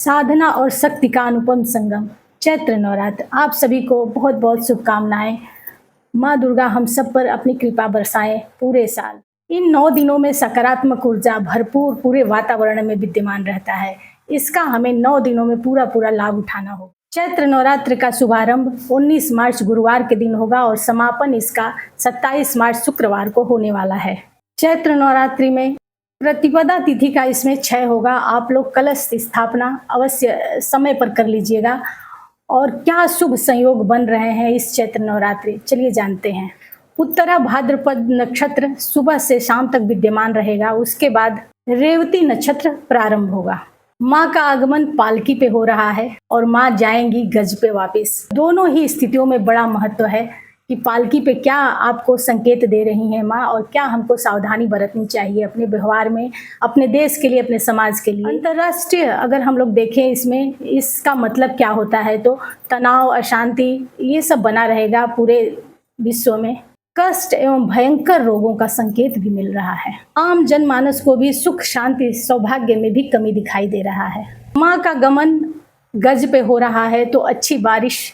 साधना और शक्ति का अनुपम संगम चैत्र नवरात्र आप सभी को बहुत बहुत शुभकामनाएं। माँ दुर्गा हम सब पर अपनी कृपा बरसाएं पूरे साल। इन 9 दिनों में सकारात्मक ऊर्जा भरपूर पूरे वातावरण में विद्यमान रहता है। इसका हमें 9 दिनों में पूरा पूरा लाभ उठाना होगा। चैत्र नवरात्र का शुभारंभ 19 मार्च गुरुवार के दिन होगा और समापन इसका 27 मार्च शुक्रवार को होने वाला है। चैत्र नवरात्रि में प्रतिपदा तिथि का इसमें क्षय होगा। आप लोग कलश स्थापना अवश्य समय पर कर लीजिएगा। और क्या शुभ संयोग बन रहे हैं इस चैत्र नवरात्रि, चलिए जानते हैं। उत्तरा भाद्रपद नक्षत्र सुबह से शाम तक विद्यमान रहेगा। उसके बाद रेवती नक्षत्र प्रारंभ होगा। माँ का आगमन पालकी पे हो रहा है और माँ जाएंगी गज पे वापस। दोनों ही स्थितियों में बड़ा महत्व है कि पालकी पे क्या आपको संकेत दे रही हैं माँ और क्या हमको सावधानी बरतनी चाहिए अपने व्यवहार में, अपने देश के लिए, अपने समाज के लिए। अंतर्राष्ट्रीय अगर हम लोग देखें इसमें, इसका मतलब क्या होता है तो तनाव, अशांति ये सब बना रहेगा पूरे विश्व में। कष्ट एवं भयंकर रोगों का संकेत भी मिल रहा है। आम जनमानस को भी सुख, शांति, सौभाग्य में भी कमी दिखाई दे रहा है। माँ का गमन गज पे हो रहा है तो अच्छी बारिश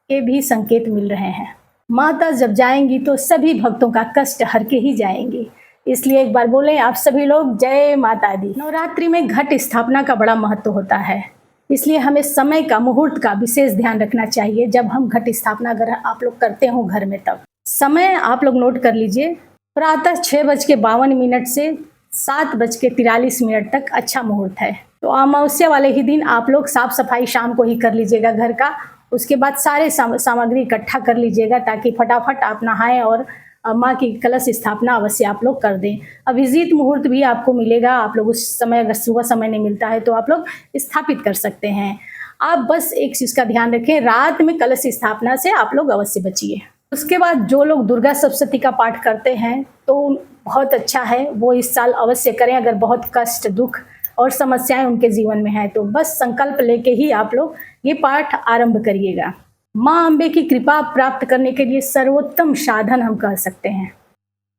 के भी संकेत मिल रहे हैं। माता जब जाएंगी तो सभी भक्तों का कष्ट हर के ही जाएंगी। इसलिए एक बार बोलें आप सभी लोग, जय माता दी। नवरात्रि में घट स्थापना का बड़ा महत्व होता है, इसलिए हमें समय का, मुहूर्त का विशेष ध्यान रखना चाहिए। जब हम घट स्थापना अगर आप लोग करते हो घर में, तब समय आप लोग नोट कर लीजिए। प्रातः 6:52 से 7:43 तक अच्छा मुहूर्त है। तो अमावस्या वाले ही दिन आप लोग साफ सफाई शाम को ही कर लीजिएगा घर का। उसके बाद सारे सामग्री इकट्ठा कर लीजिएगा ताकि फटाफट आप नहाएं और माँ की कलश स्थापना अवश्य आप लोग कर दें। अभिजीत मुहूर्त भी आपको मिलेगा। आप लोग उस समय, अगर सुबह समय नहीं मिलता है तो आप लोग स्थापित कर सकते हैं। आप बस एक चीज़ का ध्यान रखें, रात में कलश स्थापना से आप लोग अवश्य बचिए। उसके बाद जो लोग दुर्गा सप्तशती का पाठ करते हैं तो बहुत अच्छा है, वो इस साल अवश्य करें। अगर बहुत कष्ट, दुख और समस्याएं उनके जीवन में है तो बस संकल्प लेके ही आप लोग ये पाठ आरंभ करिएगा। माँ अम्बे की कृपा प्राप्त करने के लिए सर्वोत्तम साधन हम कह सकते हैं।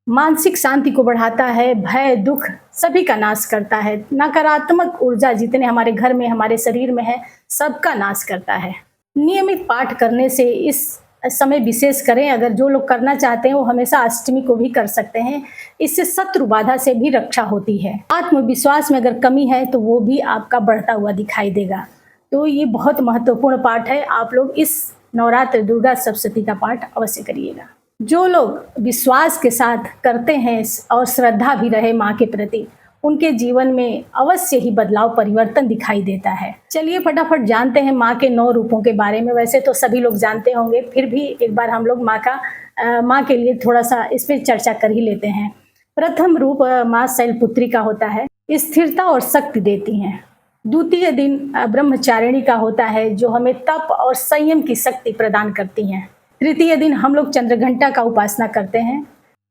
मानसिक शांति को बढ़ाता है, भय, दुख सभी का नाश करता है। नकारात्मक ऊर्जा जितने हमारे घर में, हमारे शरीर में है, सबका नाश करता है। नियमित पाठ करने से इस समय विशेष करें। अगर जो लोग करना चाहते हैं वो हमेशा अष्टमी को भी कर सकते हैं। इससे शत्रु बाधा से भी रक्षा होती है। आत्मविश्वास में अगर कमी है तो वो भी आपका बढ़ता हुआ दिखाई देगा। तो ये बहुत महत्वपूर्ण पाठ है। आप लोग इस नवरात्र दुर्गा सप्तशती का पाठ अवश्य करिएगा। जो लोग विश्वास के साथ करते हैं और श्रद्धा भी रहे माँ के प्रति, उनके जीवन में अवश्य ही बदलाव, परिवर्तन दिखाई देता है। चलिए फटाफट जानते हैं माँ के 9 रूपों के बारे में। वैसे तो सभी लोग जानते होंगे, फिर भी एक बार हम लोग माँ के लिए थोड़ा सा इस पर चर्चा कर ही लेते हैं। प्रथम रूप माँ शैलपुत्री का होता है, स्थिरता और शक्ति देती हैं। द्वितीय दिन ब्रह्मचारिणी का होता है जो हमें तप और संयम की शक्ति प्रदान करती हैं। तृतीय दिन हम लोग चंद्रघंटा का उपासना करते हैं,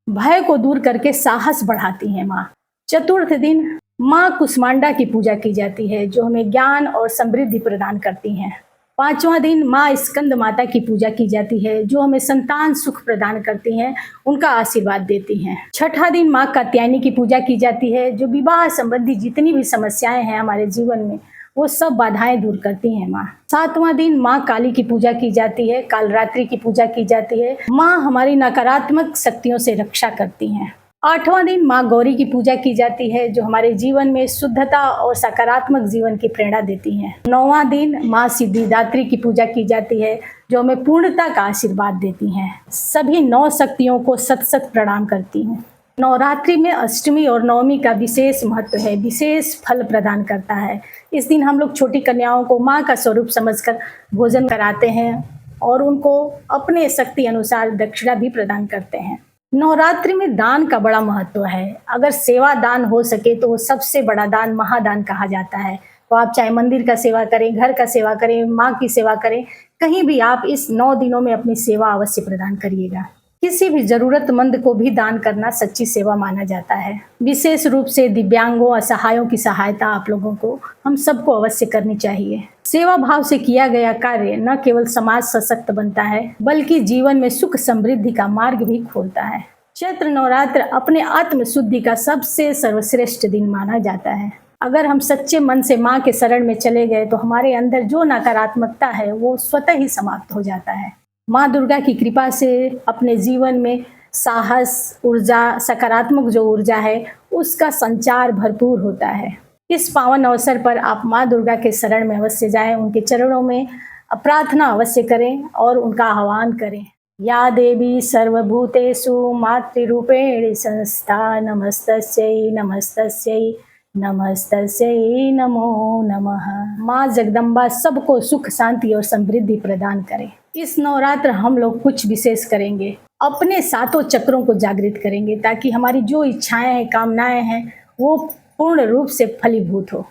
भय को दूर करके साहस बढ़ाती हैं माँ। चतुर्थ दिन माँ कुष्मांडा की पूजा की जाती है जो हमें ज्ञान और समृद्धि प्रदान करती हैं। पांचवां दिन माँ स्कंद माता की पूजा की जाती है जो हमें संतान सुख प्रदान करती हैं, उनका आशीर्वाद देती हैं। छठा दिन माँ कात्यायनी की पूजा की जाती है जो विवाह संबंधी जितनी भी समस्याएं हैं हमारे जीवन में, वो सब बाधाएं दूर करती हैं माँ। सातवां दिन माँ काली की पूजा की जाती है, कालरात्रि की पूजा की जाती है। माँ हमारी नकारात्मक शक्तियों से रक्षा करती हैं। आठवां दिन माँ गौरी की पूजा की जाती है जो हमारे जीवन में शुद्धता और सकारात्मक जीवन की प्रेरणा देती हैं। नौवां दिन माँ सिद्धिदात्री की पूजा की जाती है जो हमें पूर्णता का आशीर्वाद देती हैं। सभी 9 शक्तियों को सत सत प्रणाम करती हैं। नवरात्रि में अष्टमी और नवमी का विशेष महत्व है, विशेष फल प्रदान करता है। इस दिन हम लोग छोटी कन्याओं को माँ का स्वरूप समझकर भोजन कराते हैं और उनको अपने शक्ति अनुसार दक्षिणा भी प्रदान करते हैं। नवरात्रि में दान का बड़ा महत्व है। अगर सेवा दान हो सके तो सबसे बड़ा दान महादान कहा जाता है। तो आप चाहे मंदिर का सेवा करें, घर का सेवा करें, माँ की सेवा करें, कहीं भी आप इस 9 दिनों में अपनी सेवा अवश्य प्रदान करिएगा। किसी भी जरूरतमंद को भी दान करना सच्ची सेवा माना जाता है। विशेष रूप से दिव्यांगों, असहायों की सहायता आप लोगों को, हम सबको अवश्य करनी चाहिए। सेवा भाव से किया गया कार्य न केवल समाज सशक्त बनता है बल्कि जीवन में सुख समृद्धि का मार्ग भी खोलता है। चैत्र नवरात्र अपने आत्म शुद्धि का सबसे सर्वश्रेष्ठ दिन माना जाता है। अगर हम सच्चे मन से माँ के शरण में चले गए तो हमारे अंदर जो नकारात्मकता है वो स्वतः ही समाप्त हो जाता है। माँ दुर्गा की कृपा से अपने जीवन में साहस, ऊर्जा, सकारात्मक जो ऊर्जा है उसका संचार भरपूर होता है। इस पावन अवसर पर आप माँ दुर्गा के शरण में अवश्य जाएं, उनके चरणों में प्रार्थना अवश्य करें और उनका आह्वान करें। या देवी सर्वभूतेषु मातृरूपेण संस्था नमस्तस्यै नमस्तस्यै नमस्तस्यै नमो नमः। माँ जगदम्बा सबको सुख, शांति और समृद्धि प्रदान करे। इस नवरात्र हम लोग कुछ विशेष करेंगे, अपने सातों चक्रों को जागृत करेंगे ताकि हमारी जो इच्छाएं हैं, कामनाएं हैं वो पूर्ण रूप से फलीभूत हो।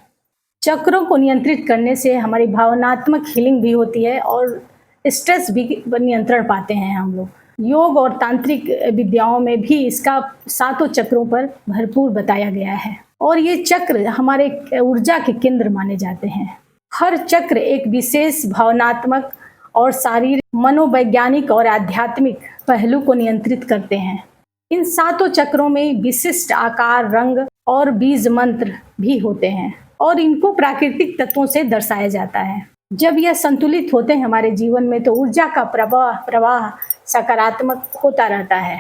चक्रों को नियंत्रित करने से हमारी भावनात्मक हीलिंग भी होती है और स्ट्रेस भी नियंत्रण पाते हैं हम लोग। योग और तांत्रिक विद्याओं में भी इसका सातों चक्रों पर भरपूर बताया गया है और ये चक्र हमारे ऊर्जा के केंद्र माने जाते हैं। हर चक्र एक विशेष भावनात्मक और शारीरिक, मनोवैज्ञानिक और आध्यात्मिक पहलू को नियंत्रित करते हैं। इन सातों चक्रों में विशिष्ट आकार, रंग और बीज मंत्र भी होते हैं और इनको प्राकृतिक तत्वों से दर्शाया जाता है। जब यह संतुलित होते हैं हमारे जीवन में तो ऊर्जा का प्रवाह सकारात्मक होता रहता है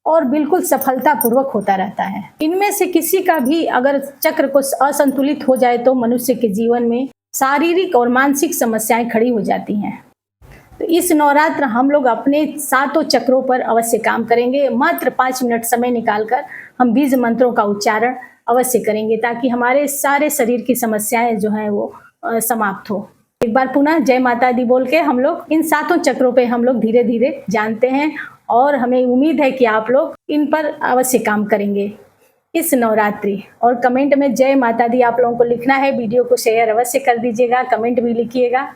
और बिल्कुल सफलतापूर्वक होता रहता है। इनमें से किसी का भी अगर चक्र को असंतुलित हो जाए तो मनुष्य के जीवन में शारीरिक और मानसिक समस्याएं खड़ी हो जाती हैं। तो इस नवरात्र हम लोग अपने सातों चक्रों पर अवश्य काम करेंगे। मात्र 5 मिनट समय निकालकर हम बीज मंत्रों का उच्चारण अवश्य करेंगे ताकि हमारे सारे शरीर की समस्याएं जो हैं वो समाप्त हो। एक बार पुनः जय माता दी बोल के हम लोग इन सातों चक्रों पे हम लोग धीरे धीरे जानते हैं और हमें उम्मीद है कि आप लोग इन पर अवश्य काम करेंगे इस नवरात्रि। और कमेंट में जय माता दी आप लोगों को लिखना है। वीडियो को शेयर अवश्य कर दीजिएगा, कमेंट भी लिखिएगा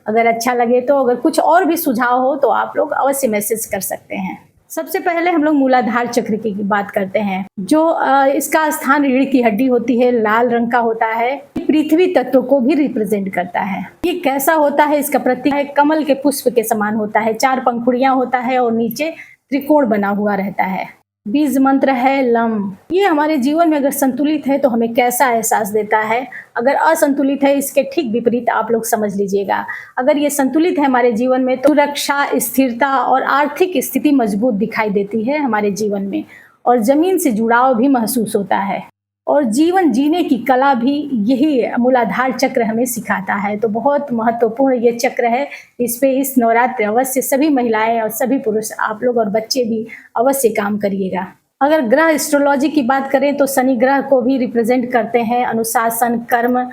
अगर अच्छा लगे तो। अगर कुछ और भी सुझाव हो तो आप लोग अवश्य मैसेज कर सकते हैं। सबसे पहले हम लोग मूलाधार चक्र की बात करते हैं। जो इसका स्थान रीढ़ की हड्डी होती है, लाल रंग का होता है, पृथ्वी तत्व को भी रिप्रेजेंट करता है। ये कैसा होता है, इसका प्रतीक है कमल के पुष्प के समान होता है, 4 पंखुड़ियां होता है और नीचे त्रिकोण बना हुआ रहता है। बीज मंत्र है लम। ये हमारे जीवन में अगर संतुलित है तो हमें कैसा एहसास देता है, अगर असंतुलित है इसके ठीक विपरीत आप लोग समझ लीजिएगा। अगर ये संतुलित है हमारे जीवन में तो सुरक्षा, स्थिरता और आर्थिक स्थिति मजबूत दिखाई देती है हमारे जीवन में और जमीन से जुड़ाव भी महसूस होता है और जीवन जीने की कला भी यही मूलाधार चक्र हमें सिखाता है। तो बहुत महत्वपूर्ण ये चक्र है। इस पे इस नवरात्र अवश्य सभी महिलाएं और सभी पुरुष आप लोग और बच्चे भी अवश्य काम करिएगा। अगर ग्रह एस्ट्रोलॉजी की बात करें तो शनि ग्रह को भी रिप्रेजेंट करते हैं। अनुशासन, कर्म,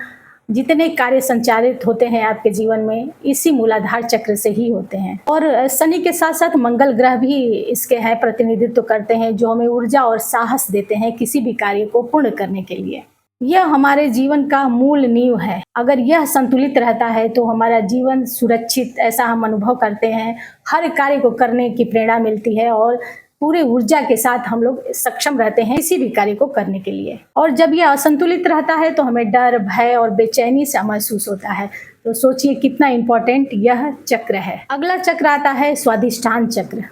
जितने कार्य संचालित होते हैं आपके जीवन में इसी मूलाधार चक्र से ही होते हैं। और शनि के साथ साथ मंगल ग्रह भी इसके हैं, प्रतिनिधित्व करते हैं, जो हमें ऊर्जा और साहस देते हैं किसी भी कार्य को पूर्ण करने के लिए। यह हमारे जीवन का मूल नींव है। अगर यह संतुलित रहता है तो हमारा जीवन सुरक्षित, ऐसा हम अनुभव करते हैं। हर कार्य को करने की प्रेरणा मिलती है और पूरे ऊर्जा के साथ हम लोग सक्षम रहते हैं किसी भी कार्य को करने के लिए। और जब यह असंतुलित रहता है तो हमें डर, भय और बेचैनी सा महसूस होता है। तो सोचिए कितना इम्पोर्टेंट यह चक्र है। अगला चक्र आता है स्वादिष्ठान चक्र।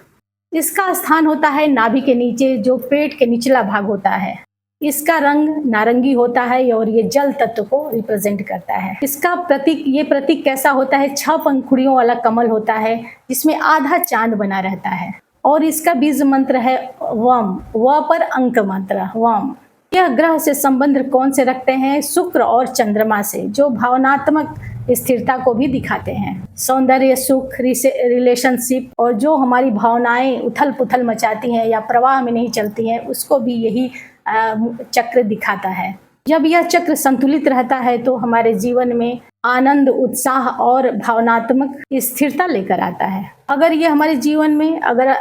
इसका स्थान होता है नाभि के नीचे, जो पेट के निचला भाग होता है। इसका रंग नारंगी होता है और ये जल तत्व को रिप्रेजेंट करता है। इसका प्रतीक कैसा होता है, 6 पंखुड़ियों वाला कमल होता है जिसमें आधा चांद बना रहता है और इसका बीज मंत्र है वम, व पर अंक मंत्र वम। यह ग्रह से संबंध कौन से रखते हैं, शुक्र और चंद्रमा से, जो भावनात्मक स्थिरता को भी दिखाते हैं। सौंदर्य, सुख, रिलेशनशिप और जो हमारी भावनाएं उथल पुथल मचाती हैं या प्रवाह में नहीं चलती हैं उसको भी यही चक्र दिखाता है। जब यह चक्र संतुलित रहता है तो हमारे जीवन में आनंद, उत्साह और भावनात्मक स्थिरता लेकर आता है। अगर ये हमारे जीवन में अगर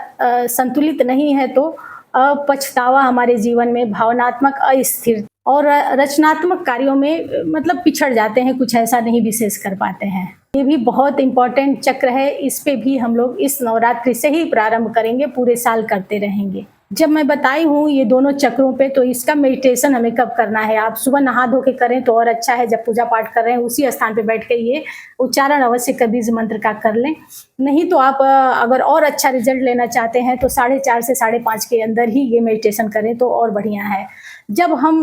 संतुलित नहीं है तो पछतावा हमारे जीवन में, भावनात्मक अस्थिर और रचनात्मक कार्यों में मतलब पिछड़ जाते हैं, कुछ ऐसा नहीं विशेष कर पाते हैं। ये भी बहुत इम्पोर्टेंट चक्र है। इस पे भी हम लोग इस नवरात्रि से ही प्रारंभ करेंगे, पूरे साल करते रहेंगे। जब मैं बताई हूँ ये दोनों चक्रों पे तो इसका मेडिटेशन हमें कब करना है, आप सुबह नहा धो के करें तो और अच्छा है। जब पूजा पाठ कर रहे हैं उसी स्थान पे बैठ के ये उच्चारण अवश्य कबीज मंत्र का कर लें। नहीं तो आप अगर और अच्छा रिजल्ट लेना चाहते हैं तो 4:30 से 5:30 के अंदर ही ये मेडिटेशन करें तो और बढ़िया है। जब हम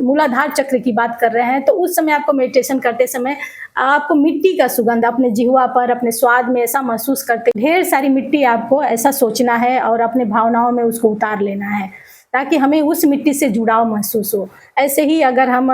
मूलाधार चक्र की बात कर रहे हैं, तो उस समय आपको मेडिटेशन करते समय आपको मिट्टी का सुगंध अपने जिह्वा पर, अपने स्वाद में ऐसा महसूस करते, ढेर सारी मिट्टी आपको ऐसा सोचना है और अपने भावनाओं में उसको उतार लेना है, ताकि हमें उस मिट्टी से जुड़ाव महसूस हो। ऐसे ही अगर हम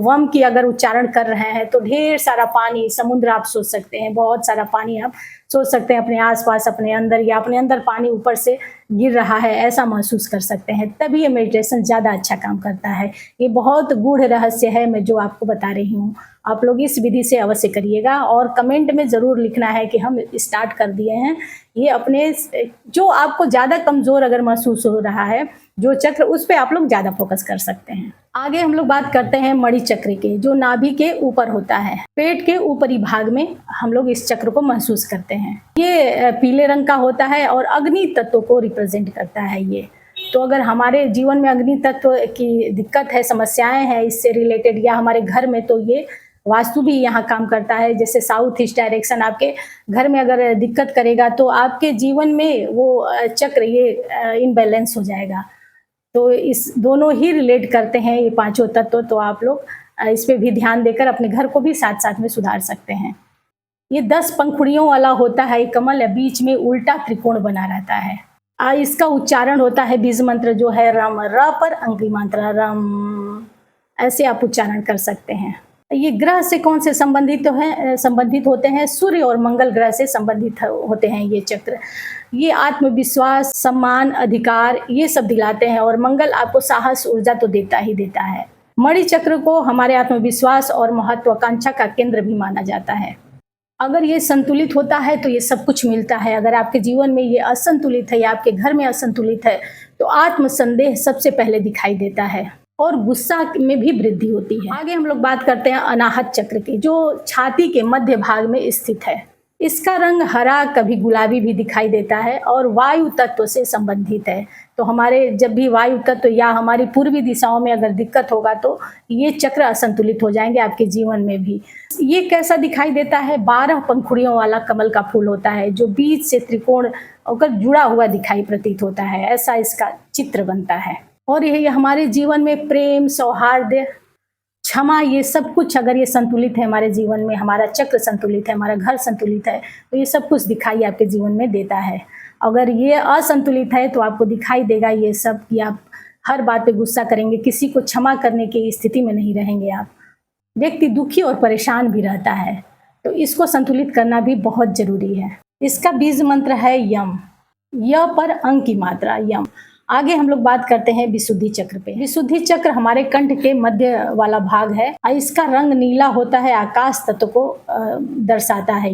वम की अगर उच्चारण कर रहे हैं, तो ढेर सारा पानी, समुद्र आप सोच सकते हैं, बहुत सारा पानी आप सोच सकते हैं अपने आसपास, अपने अंदर, या अपने अंदर पानी ऊपर से गिर रहा है, ऐसा महसूस कर सकते हैं। तभी ये मेडिटेशन ज़्यादा अच्छा काम करता है। ये बहुत गूढ़ रहस्य है मैं जो आपको बता रही हूँ। आप लोग इस विधि से अवश्य करिएगा और कमेंट में ज़रूर लिखना है कि हम स्टार्ट कर दिए हैं। ये अपने जो आपको ज़्यादा कमज़ोर अगर महसूस हो रहा है जो चक्र, उस पे आप लोग ज़्यादा फोकस कर सकते हैं। आगे हम लोग बात करते हैं मणि चक्र के, जो नाभि के ऊपर होता है, पेट के ऊपरी भाग में हम लोग इस चक्र को महसूस करते हैं। ये पीले रंग का होता है और अग्नि तत्व को रिप्रेजेंट करता है ये। तो अगर हमारे जीवन में अग्नि तत्व की दिक्कत है, समस्याएं हैं इससे रिलेटेड, या हमारे घर में, तो ये वास्तु भी यहाँ काम करता है। जैसे साउथ ईस्ट डायरेक्शन आपके घर में अगर दिक्कत करेगा, तो आपके जीवन में वो चक्र ये इनबैलेंस हो जाएगा। तो इस दोनों ही रिलेट करते हैं ये पांचों तत्व। तो आप लोग इस पे भी ध्यान देकर अपने घर को भी साथ साथ में सुधार सकते हैं। ये 10 पंखुड़ियों वाला होता है कमल, या बीच में उल्टा त्रिकोण बना रहता है। इसका उच्चारण होता है बीज मंत्र जो है रम, र पर अंगी मात्रा रम, ऐसे आप उच्चारण कर सकते हैं। ये ग्रह से कौन से संबंधित होते हैं? सूर्य और मंगल ग्रह से संबंधित होते हैं ये चक्र। ये आत्मविश्वास, सम्मान, अधिकार ये सब दिलाते हैं, और मंगल आपको साहस, ऊर्जा तो देता ही देता है। मणि चक्र को हमारे आत्मविश्वास और महत्वाकांक्षा का केंद्र भी माना जाता है। अगर ये संतुलित होता है तो ये सब कुछ मिलता है। अगर आपके जीवन में ये असंतुलित है या आपके घर में असंतुलित है, तो आत्मसंदेह सबसे पहले दिखाई देता है और गुस्सा में भी वृद्धि होती है। आगे हम लोग बात करते हैं अनाहत चक्र की, जो छाती के मध्य भाग में स्थित है। इसका रंग हरा, कभी गुलाबी भी दिखाई देता है और वायु तत्व से संबंधित है। तो हमारे जब भी वायु तत्व या हमारी पूर्वी दिशाओं में अगर दिक्कत होगा, तो ये चक्र असंतुलित हो जाएंगे आपके जीवन में भी। ये कैसा दिखाई देता है? 12 पंखुड़ियों वाला कमल का फूल होता है, जो बीच से त्रिकोण होकर जुड़ा हुआ दिखाई प्रतीत होता है, ऐसा इसका चित्र बनता है। और ये हमारे जीवन में प्रेम, सौहार्द, क्षमा, ये सब कुछ अगर ये संतुलित है हमारे जीवन में, हमारा चक्र संतुलित है, हमारा घर संतुलित है, तो ये सब कुछ दिखाई आपके जीवन में देता है। अगर ये असंतुलित है तो आपको दिखाई देगा ये सब कि आप हर बात पे गुस्सा करेंगे, किसी को क्षमा करने की स्थिति में नहीं रहेंगे आप। व्यक्ति दुखी और परेशान भी रहता है, तो इसको संतुलित करना भी बहुत जरूरी है। इसका बीज मंत्र है यम, य पर अंग की मात्रा यम। आगे हम लोग बात करते हैं विशुद्धि चक्र पे। विशुद्धि चक्र हमारे कंठ के मध्य वाला भाग है। इसका रंग नीला होता है, आकाश तत्व को दर्शाता है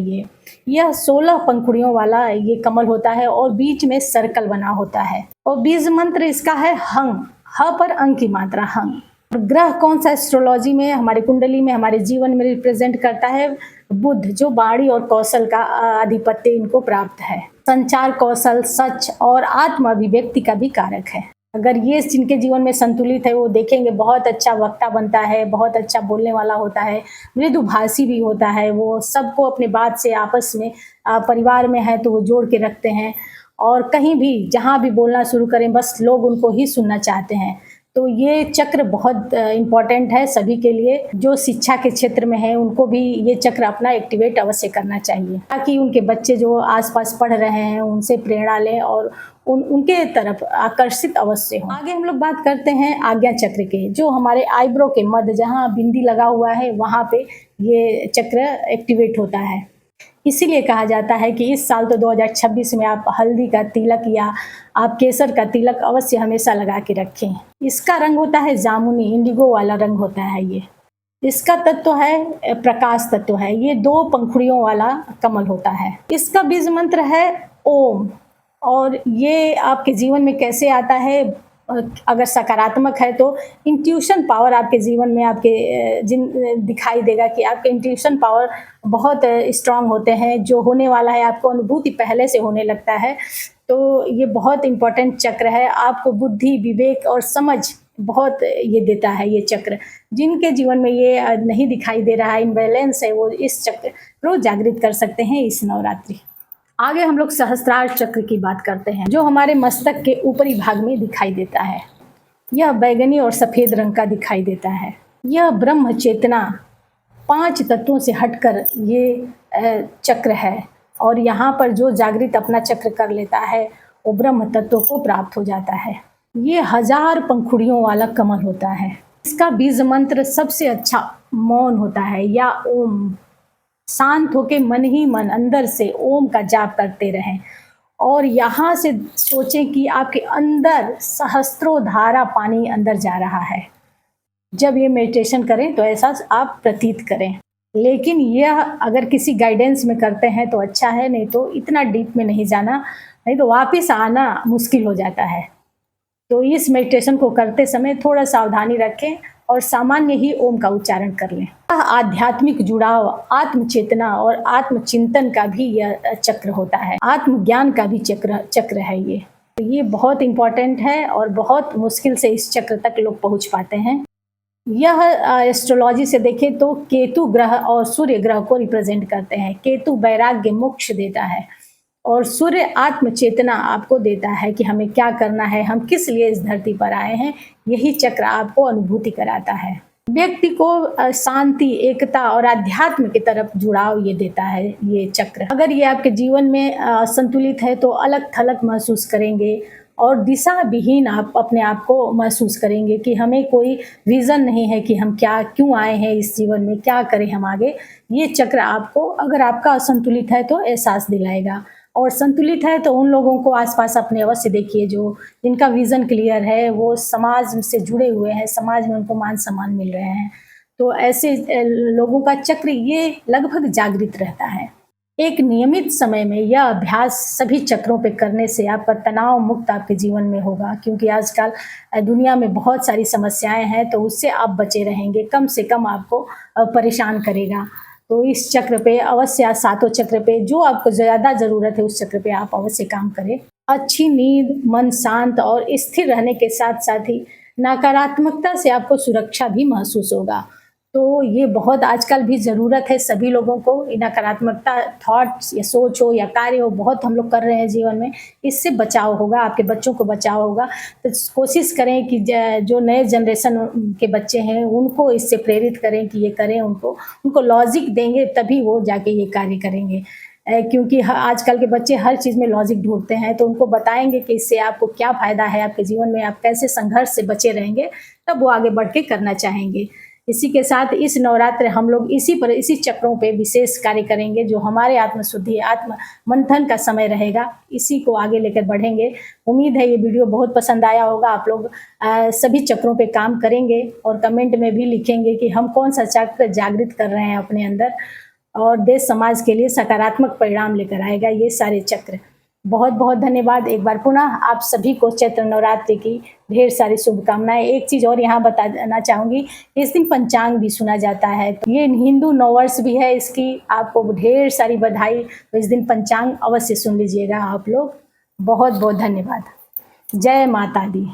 यह 16 पंखुड़ियों वाला ये कमल होता है और बीच में सर्कल बना होता है। और बीज मंत्र इसका है हंग, ह पर अंग की मात्रा हंग। ग्रह कौन सा एस्ट्रोलॉजी में, हमारे कुंडली में, हमारे जीवन में रिप्रेजेंट करता है? बुध, जो वाणी और कौशल का आधिपत्य इनको प्राप्त है। संचार कौशल, सच और आत्म अभिव्यक्ति का भी कारक है। अगर ये जिनके जीवन में संतुलित है, वो देखेंगे बहुत अच्छा वक्ता बनता है, बहुत अच्छा बोलने वाला होता है, मृदुभाषी भी होता है, वो सबको अपने बात से आपस में, परिवार में है तो वो जोड़ के रखते हैं, और कहीं भी जहाँ भी बोलना शुरू करें बस लोग उनको ही सुनना चाहते हैं। तो ये चक्र बहुत इम्पॉर्टेंट है सभी के लिए। जो शिक्षा के क्षेत्र में है उनको भी ये चक्र अपना एक्टिवेट अवश्य करना चाहिए, ताकि उनके बच्चे जो आसपास पढ़ रहे हैं उनसे प्रेरणा लें और उनके तरफ आकर्षित अवश्य हो। आगे हम लोग बात करते हैं आज्ञा चक्र के, जो हमारे आईब्रो के मध्य जहाँ बिंदी लगा हुआ है वहाँ पे ये चक्र एक्टिवेट होता है। इसीलिए कहा जाता है कि इस साल तो 2026 में आप हल्दी का तिलक या आप केसर का तिलक अवश्य हमेशा लगा के रखें। इसका रंग होता है जामुनी, इंडिगो वाला रंग होता है ये। इसका तत्व है प्रकाश तत्व है। ये 2 पंखुड़ियों वाला कमल होता है। इसका बीज मंत्र है ओम। और ये आपके जीवन में कैसे आता है? अगर सकारात्मक है तो इंट्यूशन पावर आपके जीवन में आपके दिखाई देगा कि आपके इंट्यूशन पावर बहुत स्ट्रांग होते हैं। जो होने वाला है आपको अनुभूति पहले से होने लगता है। तो ये बहुत इम्पोर्टेंट चक्र है। आपको बुद्धि, विवेक और समझ बहुत ये देता है ये चक्र। जिनके जीवन में ये नहीं दिखाई दे रहा है, इम्बैलेंस है, वो इस चक्र रोज जागृत कर सकते हैं इस नवरात्रि। आगे हम लोग सहस्त्रार चक्र की बात करते हैं, जो हमारे मस्तक के ऊपरी भाग में दिखाई देता है। यह बैंगनी और सफ़ेद रंग का दिखाई देता है। यह ब्रह्म चेतना 5 तत्वों से हटकर ये चक्र है और यहाँ पर जो जागृत अपना चक्र कर लेता है वो ब्रह्म तत्व को प्राप्त हो जाता है। ये 1000 पंखुड़ियों वाला कमल होता है। इसका बीज मंत्र सबसे अच्छा मौन होता है या ओम। शांत होके मन ही मन अंदर से ओम का जाप करते रहें और यहाँ से सोचें कि आपके अंदर सहस्त्रों धारा पानी अंदर जा रहा है। जब ये मेडिटेशन करें तो ऐसा आप प्रतीत करें, लेकिन यह अगर किसी गाइडेंस में करते हैं तो अच्छा है, नहीं तो इतना डीप में नहीं जाना, नहीं तो वापस आना मुश्किल हो जाता है। तो इस मेडिटेशन को करते समय थोड़ा सावधानी रखें और सामान्य ही ओम का उच्चारण कर लें। आध्यात्मिक जुड़ाव, आत्म चेतना और आत्मचिंतन का भी यह चक्र होता है। आत्मज्ञान का भी चक्र है ये। तो ये बहुत इम्पोर्टेंट है और बहुत मुश्किल से इस चक्र तक लोग पहुंच पाते हैं। यह एस्ट्रोलॉजी से देखें तो केतु ग्रह और सूर्य ग्रह को रिप्रेजेंट करते हैं। केतु वैराग्य मोक्ष देता है और सूर्य आत्म चेतना आपको देता है कि हमें क्या करना है, हम किस लिए इस धरती पर आए हैं। यही चक्र आपको अनुभूति कराता है। व्यक्ति को शांति, एकता और अध्यात्म की तरफ जुड़ाव ये देता है ये चक्र। अगर ये आपके जीवन में संतुलित है तो अलग थलग महसूस करेंगे और दिशा विहीन आप अपने आप को महसूस करेंगे कि हमें कोई विज़न नहीं है कि हम क्या क्यों आए हैं इस जीवन में, क्या करें हम आगे। ये चक्र आपको, अगर आपका असंतुलित है तो एहसास दिलाएगा और संतुलित है तो उन लोगों को आसपास अपने अवश्य देखिए जो जिनका विज़न क्लियर है, वो समाज से जुड़े हुए हैं, समाज में उनको मान सम्मान मिल रहे हैं। तो ऐसे लोगों का चक्र ये लगभग जागृत रहता है। एक नियमित समय में यह अभ्यास सभी चक्रों पे करने से आपका तनाव मुक्त आपके जीवन में होगा, क्योंकि आजकल दुनिया में बहुत सारी समस्याएं हैं, तो उससे आप बचे रहेंगे, कम से कम आपको परेशान करेगा। तो इस चक्र पे अवश्य, सातों चक्र पे जो आपको ज़्यादा ज़रूरत है उस चक्र पे आप अवश्य काम करें। अच्छी नींद, मन शांत और स्थिर रहने के साथ साथ ही नकारात्मकता से आपको सुरक्षा भी महसूस होगा। तो ये बहुत आजकल भी ज़रूरत है सभी लोगों को। नकारात्मकता थॉट्स या सोच हो या कार्य हो, बहुत हम लोग कर रहे हैं जीवन में, इससे बचाव होगा, आपके बच्चों को बचाव होगा। तो कोशिश करें कि जो नए जनरेशन के बच्चे हैं उनको इससे प्रेरित करें कि ये करें, उनको लॉजिक देंगे तभी वो जाके ये कार्य करेंगे। क्योंकि आजकल के बच्चे हर चीज़ में लॉजिक ढूंढते हैं, तो उनको बताएंगे कि इससे आपको क्या फ़ायदा है, आपके जीवन में आप कैसे संघर्ष से बचे रहेंगे, तब वो आगे बढ़ के करना चाहेंगे। इसी के साथ इस नवरात्र हम लोग इसी चक्रों पे विशेष कार्य करेंगे, जो हमारे आत्मशुद्धि, आत्म मंथन का समय रहेगा, इसी को आगे लेकर बढ़ेंगे। उम्मीद है ये वीडियो बहुत पसंद आया होगा। आप लोग सभी चक्रों पे काम करेंगे और कमेंट में भी लिखेंगे कि हम कौन सा चक्र जागृत कर रहे हैं अपने अंदर, और देश समाज के लिए सकारात्मक परिणाम लेकर आएगा ये सारे चक्र। बहुत बहुत धन्यवाद। एक बार पुनः आप सभी को चैत्र नवरात्रि की ढेर सारी शुभकामनाएं। एक चीज़ और यहाँ बताना चाहूँगी, इस दिन पंचांग भी सुना जाता है, तो ये हिंदू नववर्ष भी है, इसकी आपको ढेर सारी बधाई। तो इस दिन पंचांग अवश्य सुन लीजिएगा आप लोग। बहुत बहुत धन्यवाद। जय माता दी।